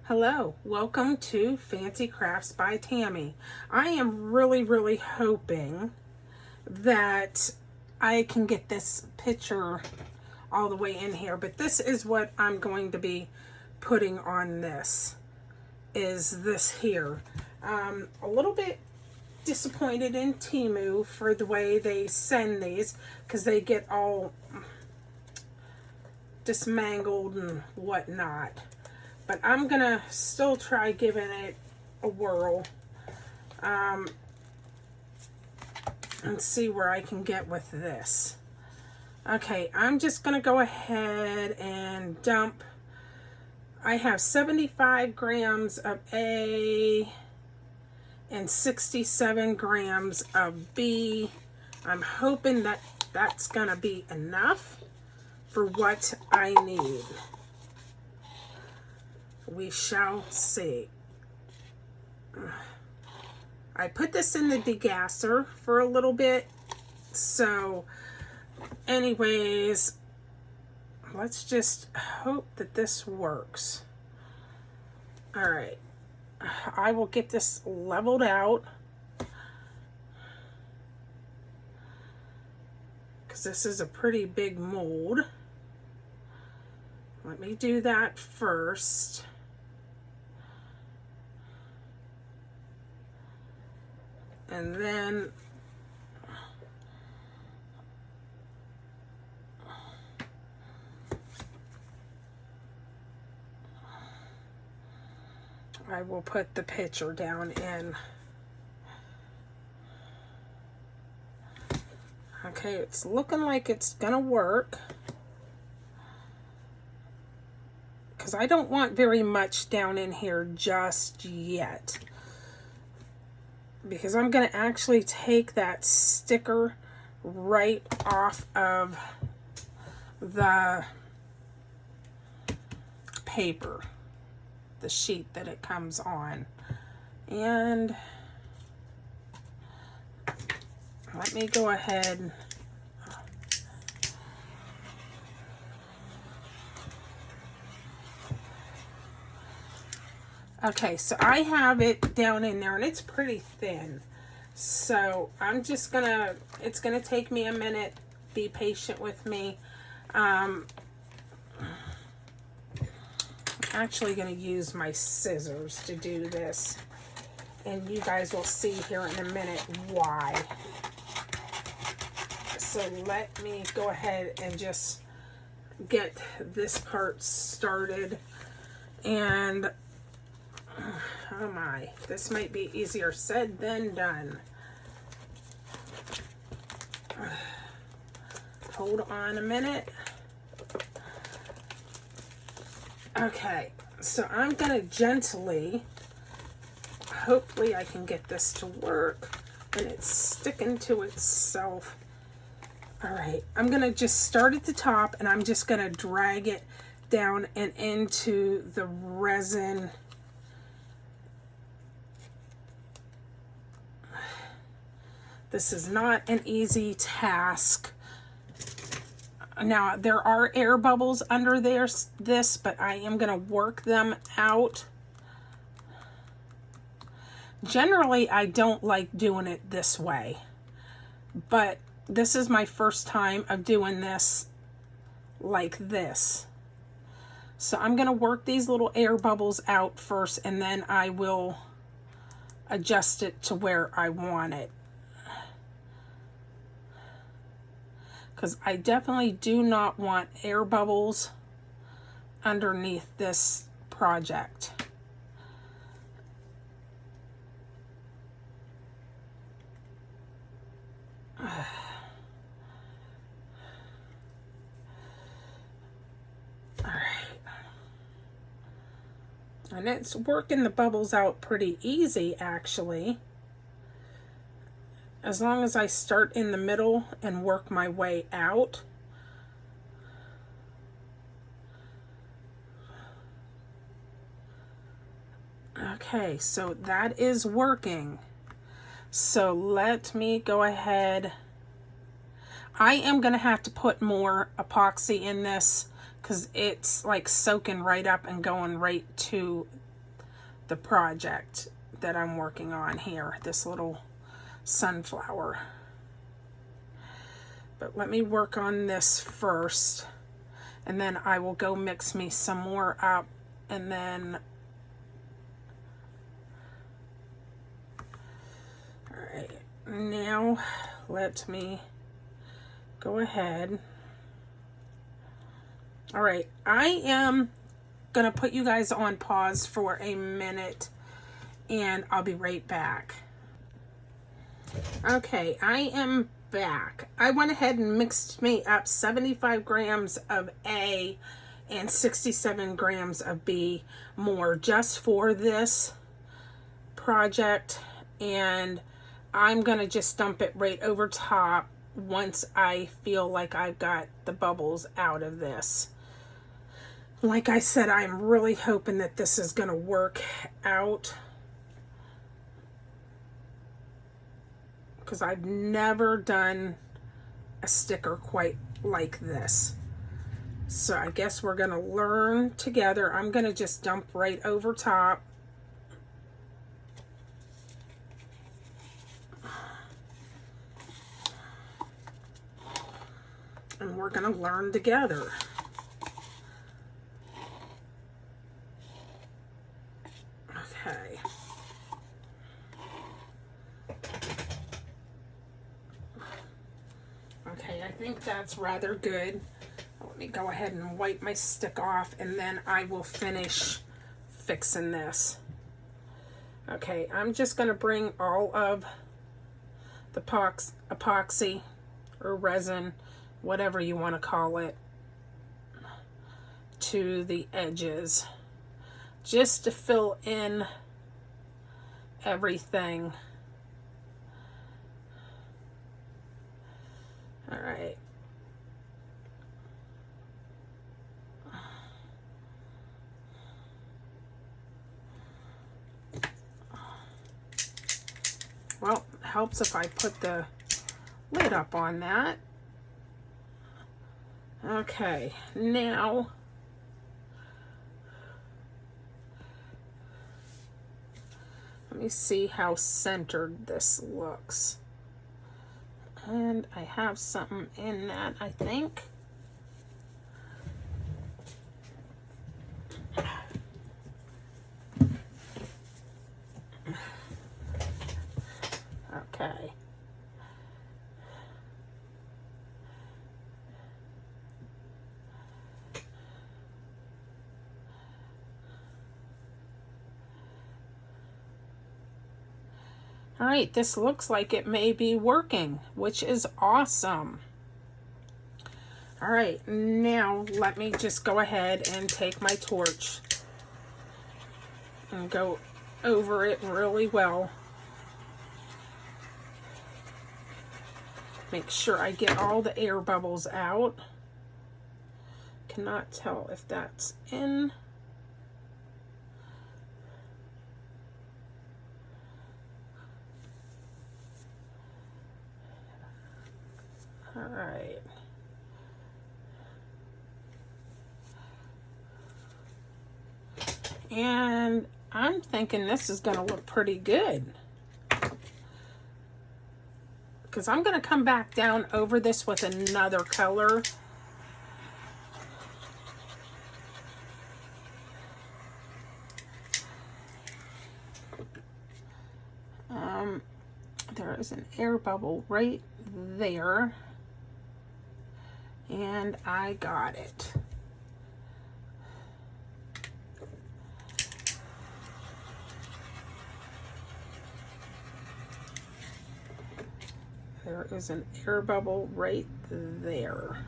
Hello, welcome to Fancy Crafts by Tammy. I am really hoping that I can get this picture all the way in here, but this is what I'm going to be putting on this, is this here. A little bit disappointed in Temu for the way they send these, because they get all dismangled and whatnot. But I'm gonna still try giving it a whirl and see where I can get with this. Okay, I'm just gonna go ahead and dump. I have 75 grams of A and 67 grams of B. I'm hoping that that's gonna be enough for what I need. We shall see. I put this in the degasser for a little bit. So anyways, let's just hope that this works. All right. I will get this leveled out, because this is a pretty big mold. Let me do that first. And then I will put the picture down in. Okay, it's looking like it's gonna work, because I don't want very much down in here just yet, because I'm going to actually take that sticker right off of the paper, the sheet that it comes on. And let me go ahead. Okay, so I have it down in there and it's pretty thin. So I'm just gonna, it's gonna take me a minute. Be patient with me. I'm actually gonna use my scissors to do this. And you guys will see here in a minute why. So let me go ahead and just get this part started. And oh my, this might be easier said than done. Hold on a minute. Okay, so I'm gonna gently, hopefully I can get this to work, and it's sticking to itself. All right, I'm gonna just start at the top, and I'm just gonna drag it down and into the resin. This is not an easy task. Now, there are air bubbles under this, but I am going to work them out. Generally, I don't like doing it this way, but this is my first time of doing this like this. So I'm going to work these little air bubbles out first, and then I will adjust it to where I want it. Because I definitely do not want air bubbles underneath this project. All right. And it's working the bubbles out pretty easy, actually. As long as I start in the middle and work my way out. Okay, so that is working. So let me go ahead. I am going to have to put more epoxy in this, because it's like soaking right up and going right to the project that I'm working on here, this little sunflower. But let me work on this first, and then I will go mix me some more up, and then, all right, now let me go ahead. All right, I am gonna put you guys on pause for a minute, and I'll be right back. Okay, I am back. I went ahead and mixed me up 75 grams of A and 67 grams of B more just for this project, and I'm gonna just dump it right over top once I feel like I've got the bubbles out of this. Like I said, I'm really hoping that this is gonna work out, because I've never done a sticker quite like this. So I guess we're gonna learn together. I'm gonna just dump right over top. And we're gonna learn together. Okay. Okay, I think that's rather good. Let me go ahead and wipe my stick off, and then I will finish fixing this. Okay, I'm just going to bring all of the epoxy or resin, whatever you want to call it, to the edges, just to fill in everything. All right. Well, it helps if I put the lid up on that. Okay, now let me see how centered this looks. And I have something in that, I think. Okay. All right, this looks like it may be working, which is awesome. All right, now let me just go ahead and take my torch and go over it really well. Make sure I get all the air bubbles out. Cannot tell if that's in. All right. And I'm thinking this is going to look pretty good, because I'm going to come back down over this with another color. There is an air bubble right there, and I got it. There is an air bubble right there.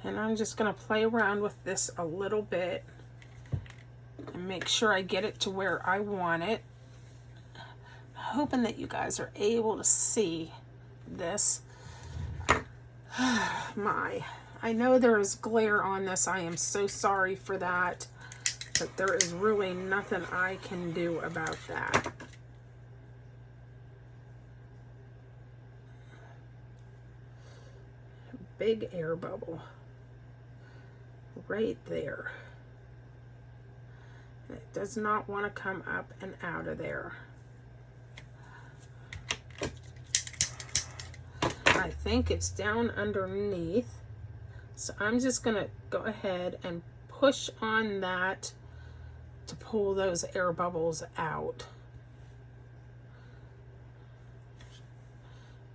And I'm just going to play around with this a little bit and make sure I get it to where I want it. I'm hoping that you guys are able to see this. I know there is glare on this. I am so sorry for that. But there is really nothing I can do about that. Big air bubble. Right there. It does not want to come up and out of there. I think it's down underneath. So I'm just going to go ahead and push on that to pull those air bubbles out.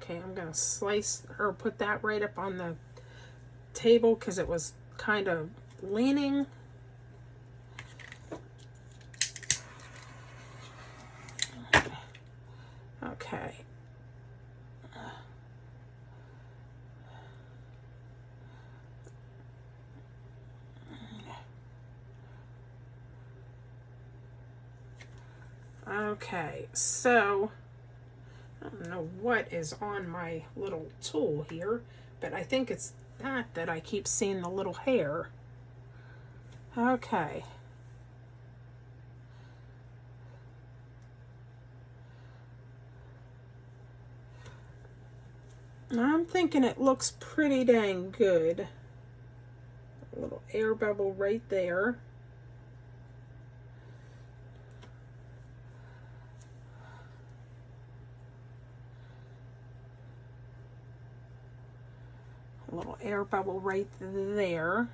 Okay, I'm going to slice or put that right up on the table because it was kind of leaning. Okay. Okay, so I don't know what is on my little tool here, but I think it's that I keep seeing the little hair. Okay. I'm thinking it looks pretty dang good. A little air bubble right there. A little air bubble right there.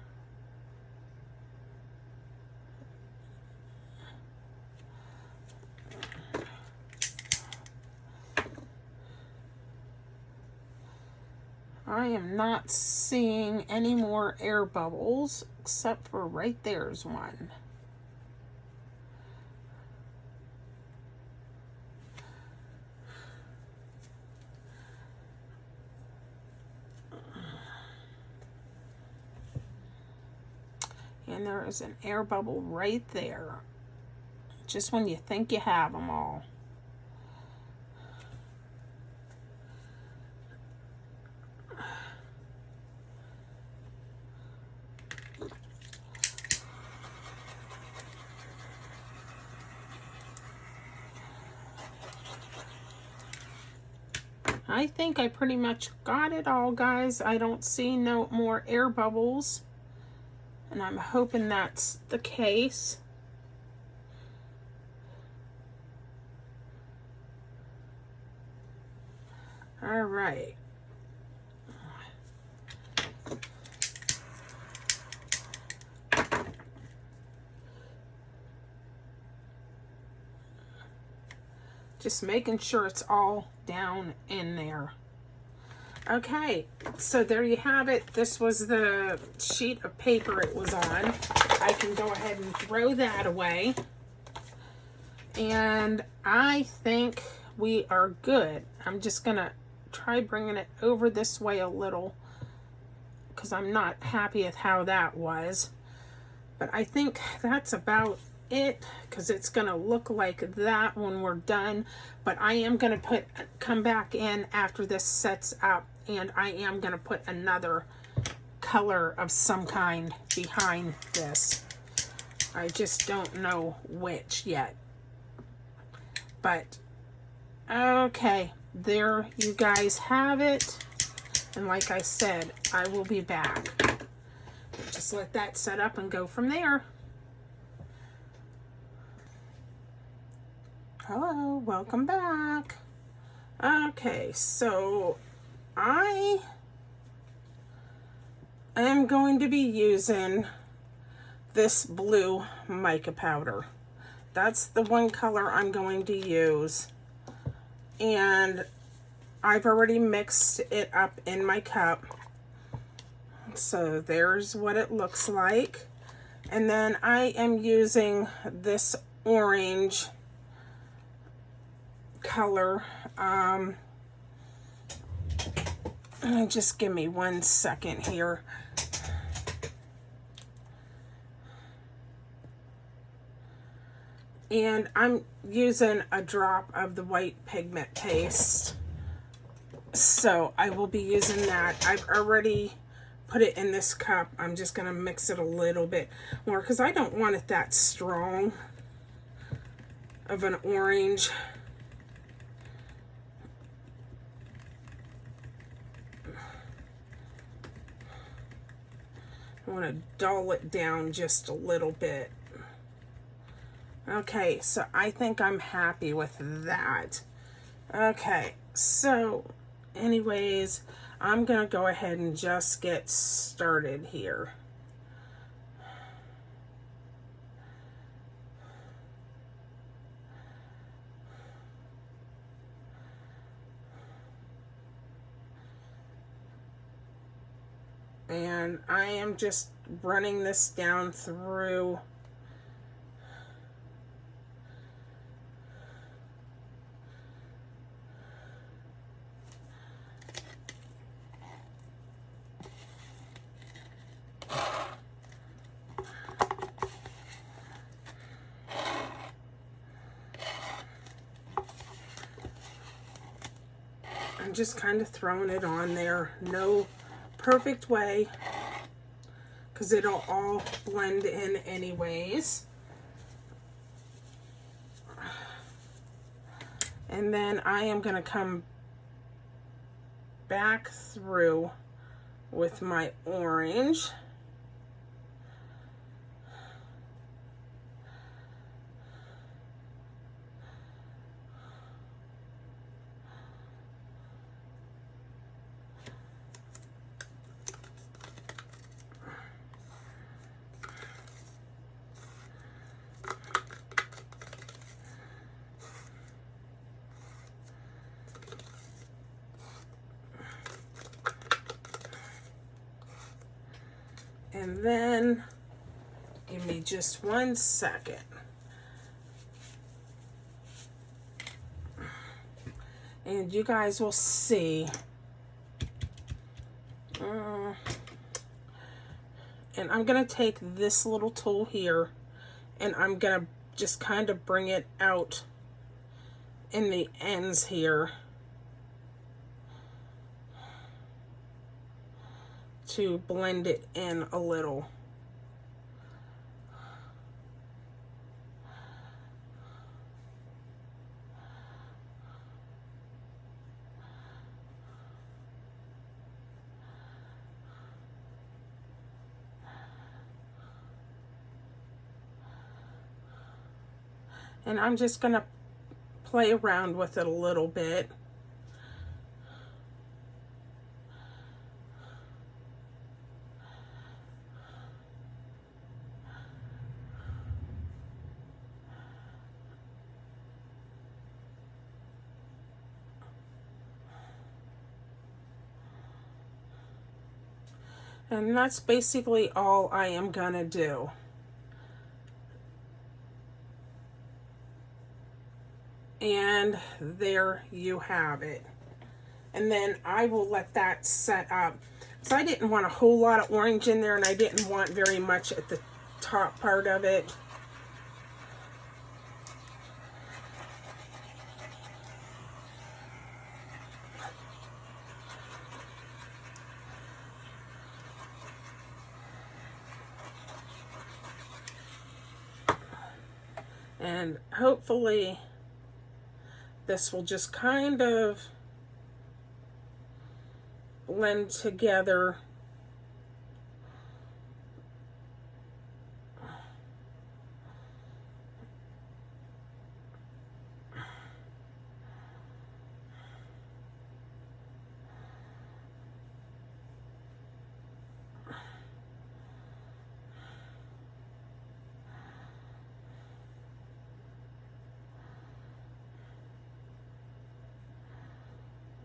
I am not seeing any more air bubbles except for right there's one. And there is an air bubble right there. Just when you think you have them all. I think I pretty much got it all, guys. I don't see no more air bubbles. And I'm hoping that's the case. All right. Just making sure it's all down in there. Okay, so there you have it. This was the sheet of paper it was on. I can go ahead and throw that away. And I think we are good. I'm just gonna try bringing it over this way a little because I'm not happy with how that was. But I think that's about it because it's gonna look like that when we're done. But I am gonna come back in after this sets up, and I am gonna put another color of some kind behind this. I just don't know which yet. But okay, there you guys have it. And like I said, I will be back. Just let that set up and go from there. Hello, welcome back. Okay, so I am going to be using this blue mica powder. That's the one color I'm going to use. And I've already mixed it up in my cup. So there's what it looks like. And then I am using this orange color. Just give me 1 second here. And I'm using a drop of the white pigment paste. So I will be using that. I've already put it in this cup. I'm just going to mix it a little bit more because I don't want it that strong of an orange. I want to dull it down just a little bit. Okay, so I think I'm happy with that. Okay, so anyways, I'm gonna go ahead and just get started here. And I am just running this down through I'm just kind of throwing it on there. No perfect way, because it'll all blend in anyways. And then I am going to come back through with my orange. And then, give me just 1 second. And you guys will see. And I'm going to take this little tool here, and I'm going to just kind of bring it out in the ends here to blend it in a little. And I'm just going to play around with it a little bit. And that's basically all I am going to do. And there you have it. And then I will let that set up. So I didn't want a whole lot of orange in there, and I didn't want very much at the top part of it. And hopefully this will just kind of blend together.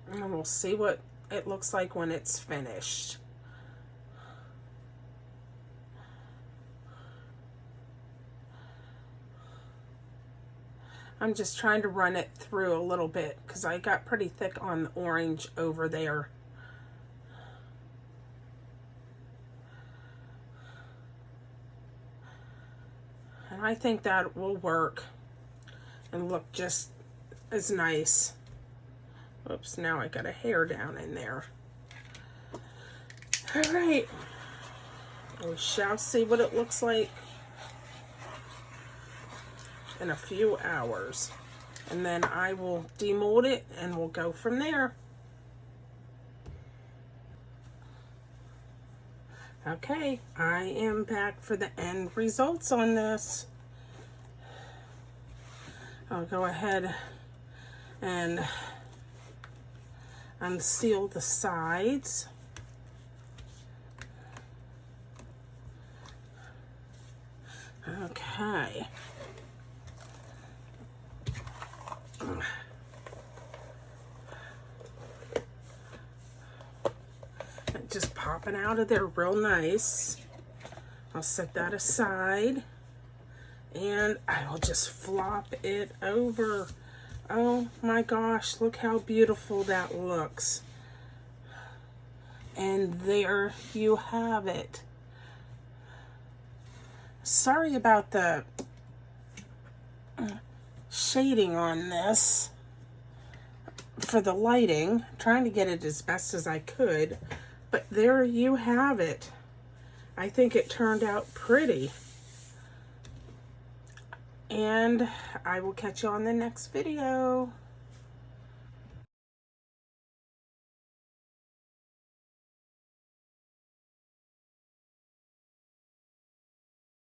And we'll see what it looks like when it's finished. I'm just trying to run it through a little bit because I got pretty thick on the orange over there. And I think that will work and look just as nice. Oops, now I got a hair down in there. All right, we shall see what it looks like in a few hours. And then I will demold it and we'll go from there. Okay, I am back for the end results on this. I'll go ahead and unseal the sides. Okay. Just popping out of there real nice. I'll set that aside and I will just flop it over. Oh my gosh, look how beautiful that looks. And there you have it. Sorry about the shading on this for the lighting. Trying to get it as best as I could. But there you have it. I think it turned out pretty. And I will catch you on the next video.